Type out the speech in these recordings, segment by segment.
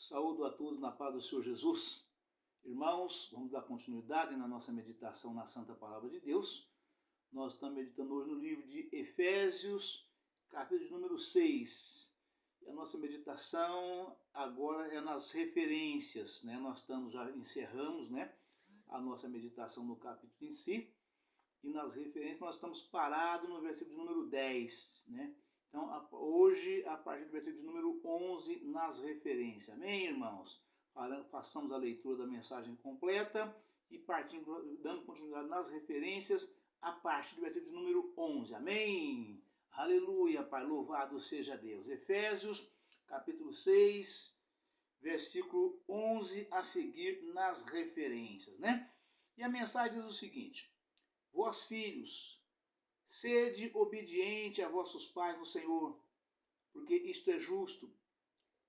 Saúdo a todos na paz do Senhor Jesus. Irmãos, vamos dar continuidade na nossa meditação na Santa Palavra de Deus. Nós estamos meditando hoje no livro de Efésios, capítulo número 6. E a nossa meditação agora é nas referências, né? Nós já encerramos, né, a nossa meditação no capítulo em si. E nas referências nós estamos parados no versículo de número 10, né? Então, hoje, a partir do versículo de número 11, nas referências. Amém, irmãos? Façamos a leitura da mensagem completa e partindo, dando continuidade nas referências a partir do versículo de número 11. Amém? Aleluia, Pai, louvado seja Deus. Efésios, capítulo 6, versículo 11 a seguir nas referências, né? E a mensagem diz o seguinte: vós, filhos, sede obediente a vossos pais no Senhor, porque isto é justo.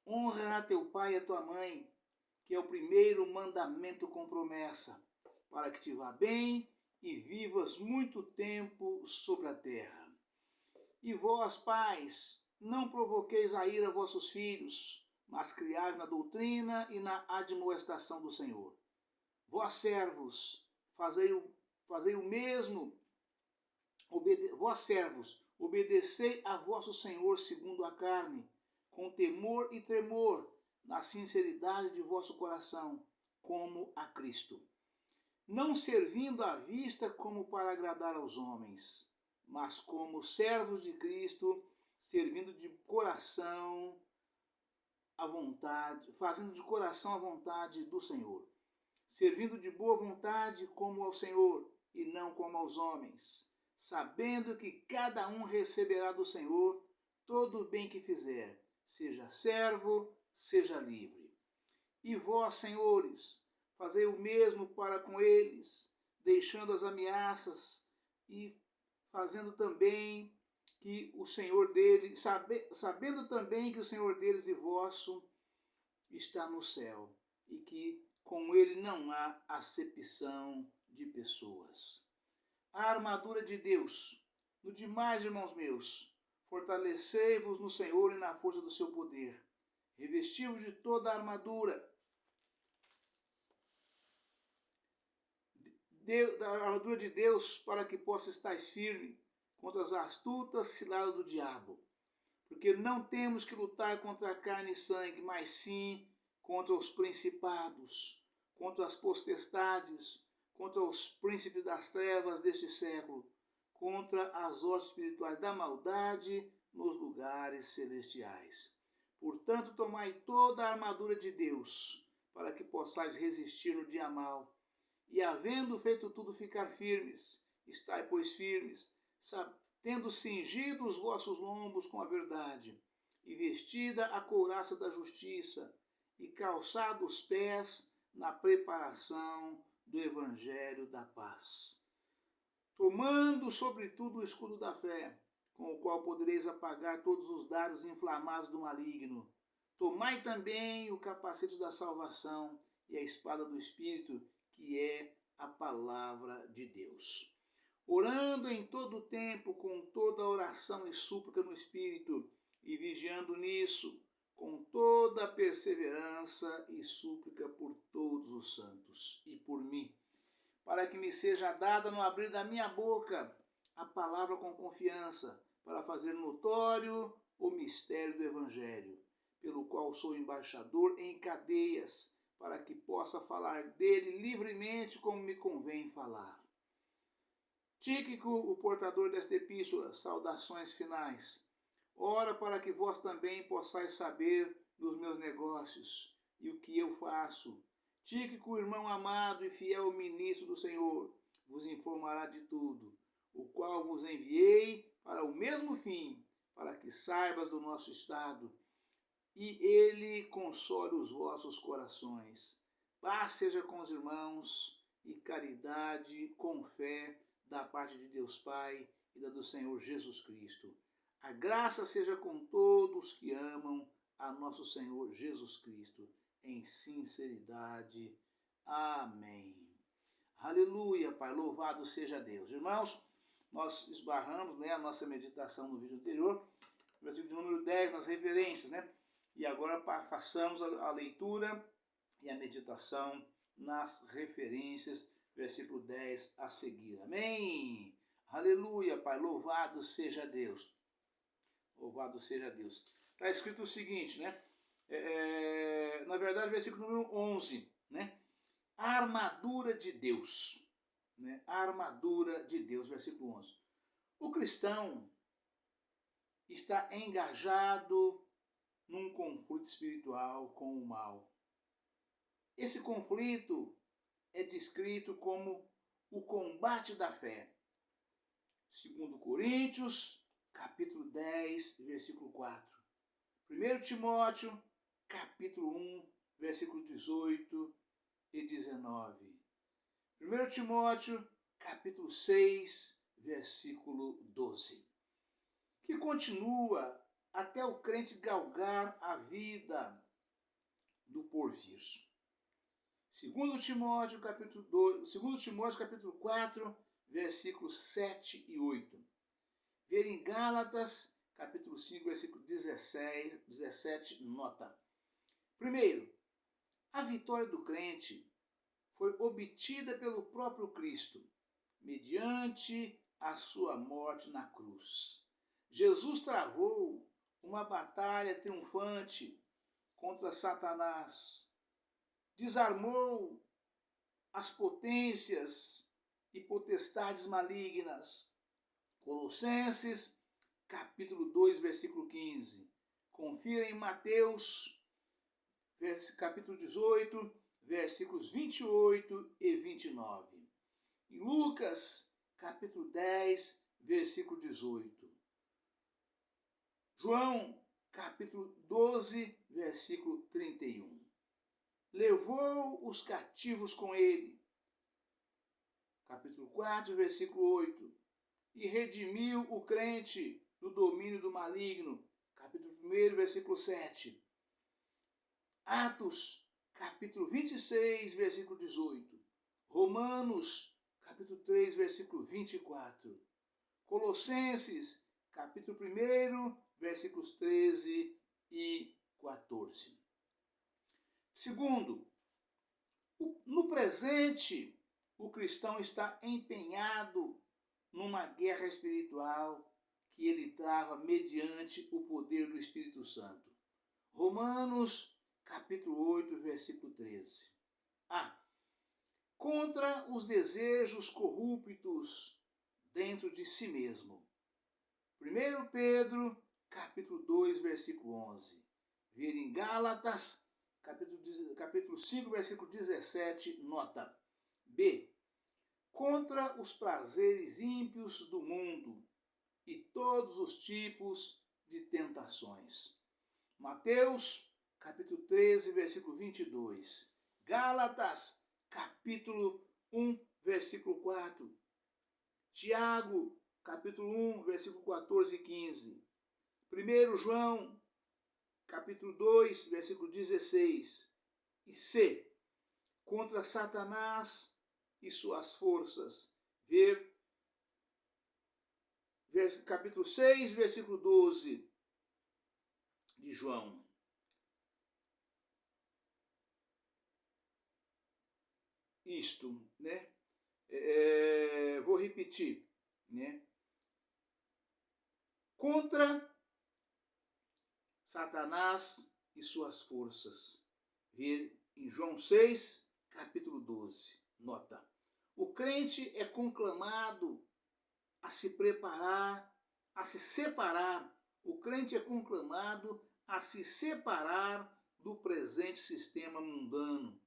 Honra a teu pai e a tua mãe, que é o primeiro mandamento com promessa, para que te vá bem e vivas muito tempo sobre a terra. E vós, pais, não provoqueis a ira vossos filhos, mas criai na doutrina e na admoestação do Senhor. Vós, servos, fazei o mesmo. Vós, servos, obedecei a vosso Senhor segundo a carne, com temor e tremor, na sinceridade de vosso coração, como a Cristo. Não servindo à vista como para agradar aos homens, mas como servos de Cristo, servindo de coração à vontade, fazendo de coração a vontade do Senhor, servindo de boa vontade como ao Senhor e não como aos homens, sabendo que cada um receberá do Senhor todo o bem que fizer, seja servo, seja livre. E vós, senhores, fazei o mesmo para com eles, deixando as ameaças e fazendo também que o Senhor deles, sabendo também que o Senhor deles e vosso está no céu, e que com ele não há acepção de pessoas. A armadura de Deus. No demais, irmãos meus, fortalecei-vos no Senhor e na força do seu poder. Revesti-vos de toda a armadura, da armadura de Deus, para que possa estar firme contra as astutas ciladas do diabo. Porque não temos que lutar contra a carne e sangue, mas sim contra os principados, contra as potestades, contra os príncipes das trevas deste século, contra as hostes espirituais da maldade nos lugares celestiais. Portanto, tomai toda a armadura de Deus, para que possais resistir no dia mau. E havendo feito tudo, ficar firmes. Estai, pois, firmes, tendo cingido os vossos lombos com a verdade, e vestida a couraça da justiça, e calçado os pés na preparação do evangelho da paz. Tomando, sobretudo, o escudo da fé, com o qual podereis apagar todos os dardos inflamados do maligno. Tomai também o capacete da salvação e a espada do Espírito, que é a palavra de Deus. Orando em todo o tempo, com toda oração e súplica no Espírito, e vigiando nisso, com toda a perseverança e súplica por todos os santos e por mim, para que me seja dada no abrir da minha boca a palavra com confiança, para fazer notório o mistério do Evangelho, pelo qual sou embaixador em cadeias, para que possa falar dele livremente como me convém falar. Tíquico, o portador desta epístola, saudações finais. Ora para que vós também possais saber dos meus negócios e o que eu faço. Tíquico, irmão amado e fiel ministro do Senhor, vos informará de tudo, o qual vos enviei para o mesmo fim, para que saibas do nosso estado, e ele console os vossos corações. Paz seja com os irmãos e caridade com fé da parte de Deus Pai e da do Senhor Jesus Cristo. A graça seja com todos que amam a nosso Senhor Jesus Cristo, em sinceridade. Amém. Aleluia, Pai, louvado seja Deus. Irmãos, nós esbarramos, né, a nossa meditação no vídeo anterior, versículo de número 10, nas referências, né? E agora façamos a leitura e a meditação nas referências, versículo 10 a seguir. Amém? Aleluia, Pai, louvado seja Deus. Louvado seja Deus. Está escrito o seguinte, né? Na verdade, versículo número 11, né? A armadura de Deus, né? A armadura de Deus, versículo 11. O cristão está engajado num conflito espiritual com o mal. Esse conflito é descrito como o combate da fé. 2 Coríntios, capítulo 10, versículo 4. 1 Timóteo, capítulo 1, versículo 18 e 19. 1 Timóteo, capítulo 6, versículo 12. Que continua até o crente galgar a vida do porvir. 2 Timóteo, capítulo 4, versículos 7 e 8. Ver em Gálatas, capítulo 5, versículo 17, nota. Primeiro, a vitória do crente foi obtida pelo próprio Cristo, mediante a sua morte na cruz. Jesus travou uma batalha triunfante contra Satanás, desarmou as potências e potestades malignas. Colossenses, capítulo 2, versículo 15. Confira em Mateus, capítulo 18, versículos 28 e 29. Em Lucas, capítulo 10, versículo 18. João, capítulo 12, versículo 31. Levou os cativos com ele. Capítulo 4, versículo 8. E redimiu o crente do domínio do maligno. Capítulo 1, versículo 7. Atos, capítulo 26, versículo 18. Romanos, capítulo 3, versículo 24. Colossenses, capítulo 1, versículos 13 e 14. Segundo, no presente, o cristão está empenhado numa guerra espiritual que ele trava mediante o poder do Espírito Santo. Romanos, capítulo 8, versículo 13. Contra os desejos corruptos dentro de si mesmo. 1 Pedro, capítulo 2, versículo 11. Ver em Gálatas, capítulo 5, versículo 17, nota. B. Contra os prazeres ímpios do mundo e todos os tipos de tentações. Mateus, capítulo 13, versículo 22. Gálatas, capítulo 1, versículo 4. Tiago, capítulo 1, versículo 14 e 15. 1 João, capítulo 2, versículo 16. E C. Contra Satanás e suas forças. Ver capítulo 6, versículo 12 de João. Isto, né? Vou repetir, né? Contra Satanás e suas forças. Ver em João 6, capítulo 12. Nota. O crente é conclamado a se preparar, a se separar. O crente é conclamado a se separar do presente sistema mundano.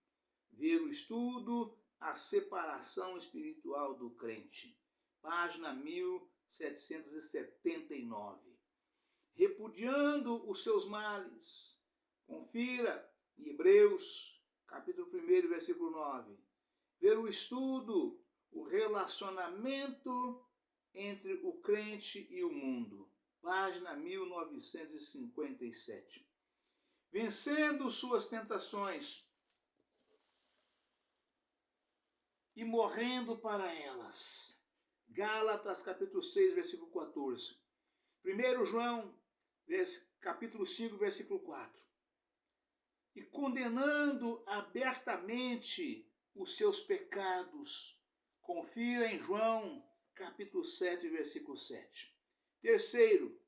Ver o estudo A Separação Espiritual do Crente. Página 1779. Repudiando os seus males. Confira em Hebreus, capítulo 1, versículo 9. Ver o estudo O Relacionamento entre o Crente e o Mundo. Página 1957. Vencendo suas tentações e morrendo para elas. Gálatas, capítulo 6, versículo 14. 1 João, capítulo 5, versículo 4. e condenando abertamente os seus pecados. Confira em João, capítulo 7, versículo 7. Terceiro,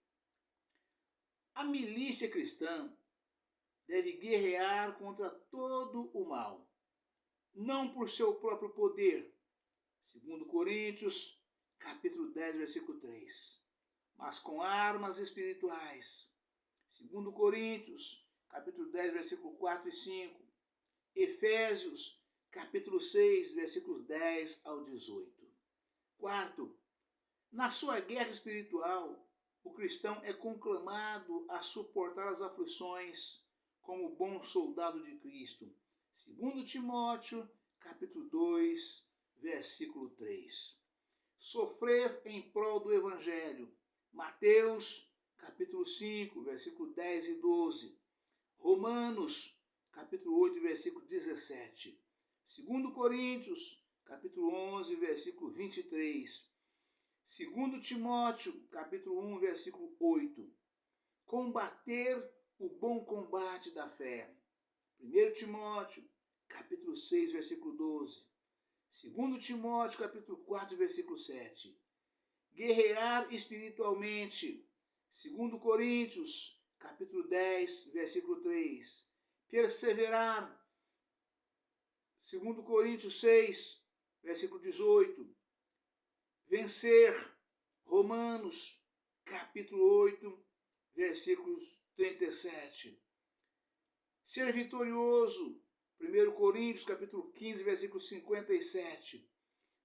a milícia cristã deve guerrear contra todo o mal, não por seu próprio poder, segundo Coríntios, capítulo 10, versículo 3, mas com armas espirituais, segundo Coríntios, capítulo 10, versículo 4 e 5, Efésios, capítulo 6, versículos 10 ao 18. Quarto, na sua guerra espiritual, o cristão é conclamado a suportar as aflições como bom soldado de Cristo. Segundo Timóteo, capítulo 2, versículo 3. Sofrer em prol do Evangelho. Mateus, capítulo 5, versículo 10 e 12. Romanos, capítulo 8, versículo 17. Segundo Coríntios, capítulo 11, versículo 23. Segundo Timóteo, capítulo 1, versículo 8. Combater o bom combate da fé. 1 Timóteo, capítulo 6, versículo 12. Segundo Timóteo, capítulo 4, versículo 7. Guerrear espiritualmente. Segundo Coríntios, capítulo 10, versículo 3. Perseverar. Segundo Coríntios 6, versículo 18. Vencer. Romanos, capítulo 8, versículos 37. Ser vitorioso. 1 Coríntios, capítulo 15, versículo 57.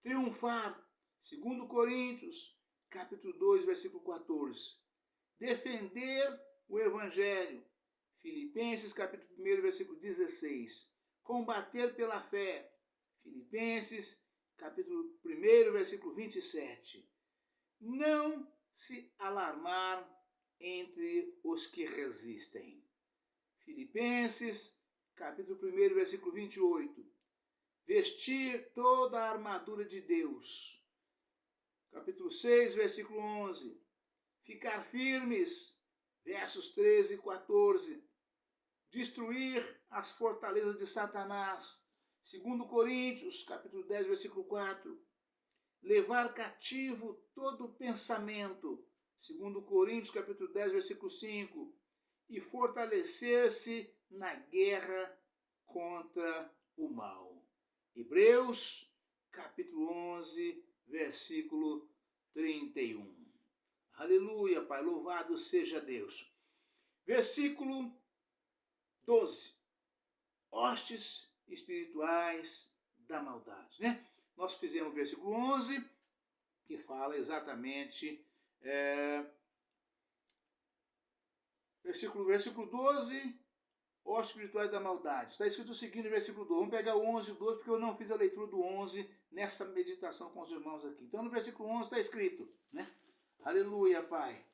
Triunfar. 2 Coríntios, capítulo 2, versículo 14. Defender o Evangelho. Filipenses, capítulo 1, versículo 16. Combater pela fé. Filipenses, capítulo 1, versículo 27. Não se alarmar entre os que resistem. Filipenses, capítulo 1, versículo 28. Vestir toda a armadura de Deus. Capítulo 6, versículo 11. Ficar firmes, versos 13 e 14. Destruir as fortalezas de Satanás. 2 Coríntios, capítulo 10, versículo 4. Levar cativo todo pensamento. 2 Coríntios, capítulo 10, versículo 5. E fortalecer-se na guerra contra o mal. Hebreus, capítulo 11, versículo 31. Aleluia, Pai, louvado seja Deus. Versículo 12. Hostes espirituais da maldade, né? Nós fizemos o versículo 11, que fala exatamente... Versículo 12, hostes espirituais da maldade. Está escrito o seguinte no versículo 12. Vamos pegar o 11 e o 12, porque eu não fiz a leitura do 11 nessa meditação com os irmãos aqui. Então, no versículo 11 está escrito, né? Aleluia, Pai.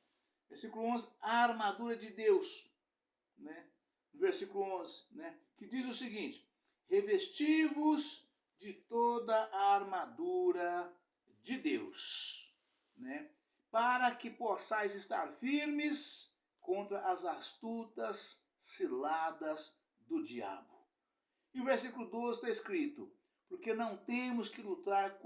Versículo 11, a armadura de Deus, né? No versículo 11, né? Que diz o seguinte: revesti-vos de toda a armadura de Deus, né? Para que possais estar firmes contra as astutas ciladas do diabo. E o versículo 12 está escrito: porque não temos que lutar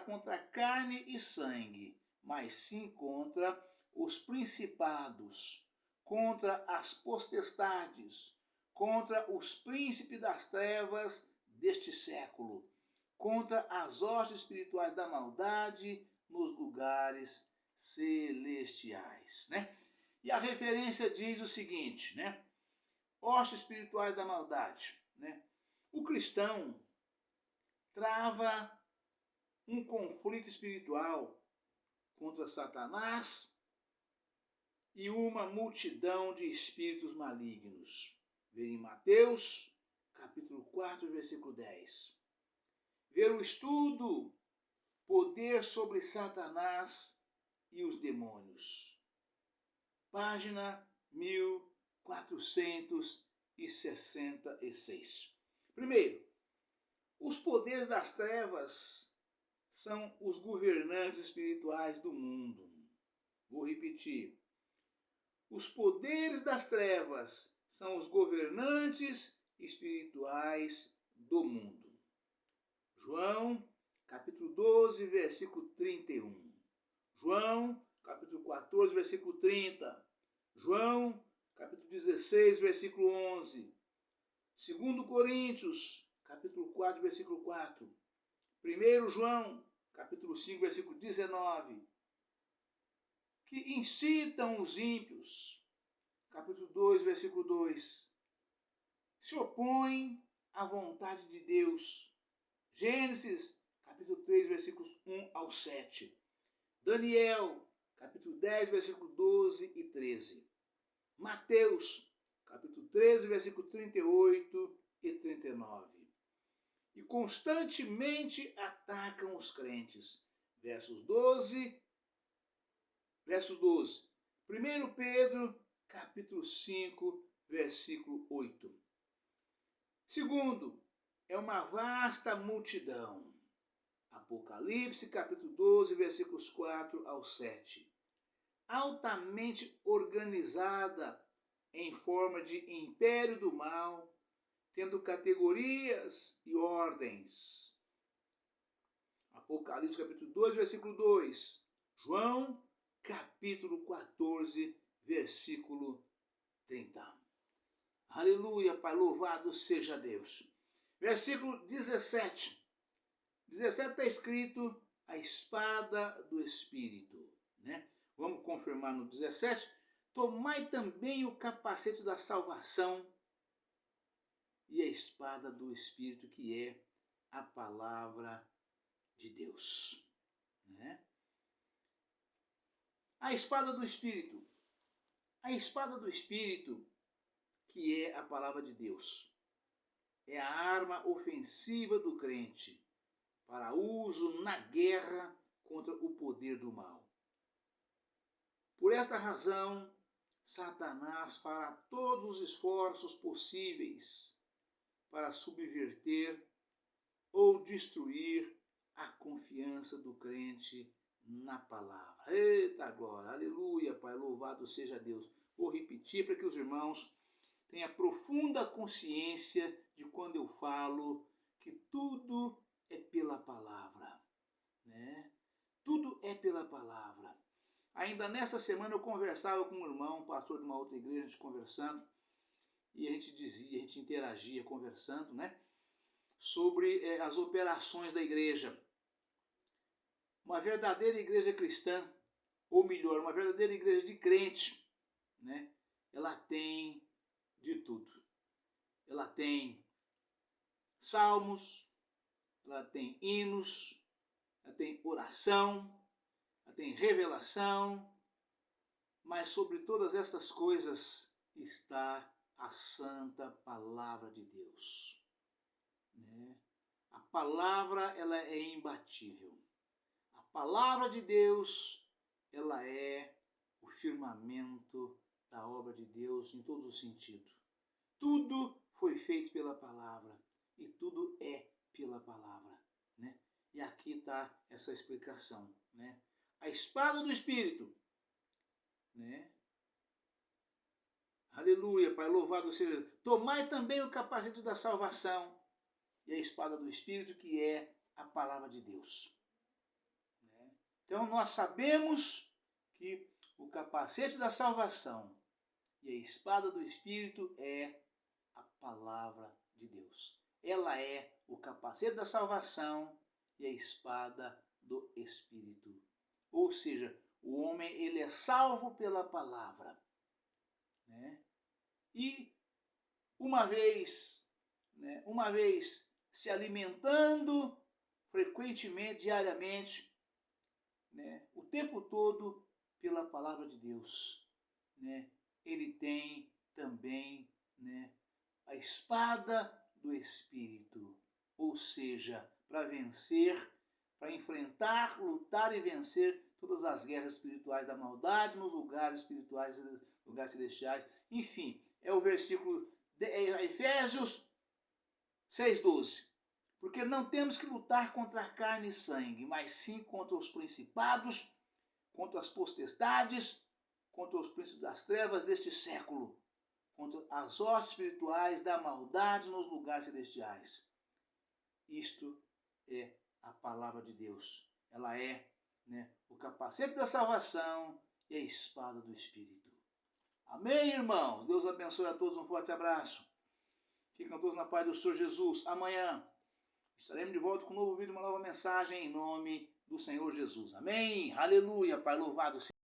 contra carne e sangue, mas sim contra os principados, contra as potestades, contra os príncipes das trevas deste século, contra as hostes espirituais da maldade nos lugares celestiais, né? E a referência diz o seguinte, né? Hostes espirituais da maldade, né? O cristão trava um conflito espiritual contra Satanás e uma multidão de espíritos malignos. Ver em Mateus, capítulo 4, versículo 10. Ver o estudo, poder sobre Satanás e os demônios. Página 1466. Primeiro, os poderes das trevas são os governantes espirituais do mundo. Vou repetir. Os poderes das trevas são os governantes espirituais do mundo. João, capítulo 12, versículo 31. João, capítulo 14, versículo 30. João, capítulo 16, versículo 11. 2 Coríntios, capítulo 4, versículo 4. 1 João, capítulo 5, versículo 19. Que incitam os ímpios, capítulo 2, versículo 2. Se opõem à vontade de Deus. Gênesis, capítulo 3, versículos 1 ao 7. Daniel, capítulo 10, versículo 12 e 13. Mateus, capítulo 13, versículo 38 e 39. E constantemente atacam os crentes. Verso 12. 1 Pedro, capítulo 5, versículo 8. Segundo, é uma vasta multidão. Apocalipse, capítulo 12, versículos 4 ao 7. Altamente organizada em forma de império do mal, tendo categorias e ordens. Apocalipse, capítulo 2, versículo 2. João, capítulo 14, versículo 30. Aleluia, Pai, louvado seja Deus. Versículo 17. 17 está escrito a espada do Espírito, né? Vamos confirmar no 17. Tomai também o capacete da salvação e a espada do Espírito, que é a palavra de Deus, né? A espada do Espírito. A espada do Espírito, que é a palavra de Deus, é a arma ofensiva do crente para uso na guerra contra o poder do mal. Por esta razão, Satanás fará todos os esforços possíveis para subverter ou destruir a confiança do crente na palavra. Eita glória, aleluia, Pai, louvado seja Deus. Vou repetir para que os irmãos tenham profunda consciência de quando eu falo que tudo é pela palavra, né? Tudo é pela palavra. Ainda nessa semana eu conversava com um irmão, pastor de uma outra igreja, a gente conversando, e a gente interagia conversando, né? Sobre as operações da igreja. Uma verdadeira igreja cristã, ou melhor, uma verdadeira igreja de crente, né? Ela tem de tudo. Ela tem salmos, ela tem hinos, ela tem oração, ela tem revelação, mas sobre todas estas coisas está a santa palavra de Deus, né? A palavra, ela é imbatível. A palavra de Deus, ela é o firmamento da obra de Deus em todos os sentidos. Tudo foi feito pela palavra e tudo é pela palavra, né? E aqui está essa explicação, né? A espada do Espírito, né? Aleluia, Pai, louvado seja. Tomai também o capacete da salvação e a espada do Espírito, que é a palavra de Deus, né? Então nós sabemos que o capacete da salvação e a espada do Espírito é a palavra de Deus. Ela é o capacete da salvação e a espada do Espírito. Ou seja, o homem, ele é salvo pela palavra, né? E uma vez se alimentando frequentemente, diariamente, né, o tempo todo pela palavra de Deus, né, ele tem também, né, a espada do Espírito, ou seja, para vencer, para enfrentar, lutar e vencer todas as guerras espirituais da maldade nos lugares espirituais, lugares celestiais. Enfim, é o versículo de Efésios 6,12. Porque não temos que lutar contra carne e sangue, mas sim contra os principados, contra as potestades, contra os príncipes das trevas deste século, contra as hostes espirituais da maldade nos lugares celestiais. Isto é a palavra de Deus. Ela é, o capacete da salvação e a espada do Espírito. Amém, irmãos? Deus abençoe a todos. Um forte abraço. Ficam todos na paz do Senhor Jesus. Amanhã estaremos de volta com um novo vídeo, uma nova mensagem em nome do Senhor Jesus. Amém? Aleluia, Pai, louvado seja.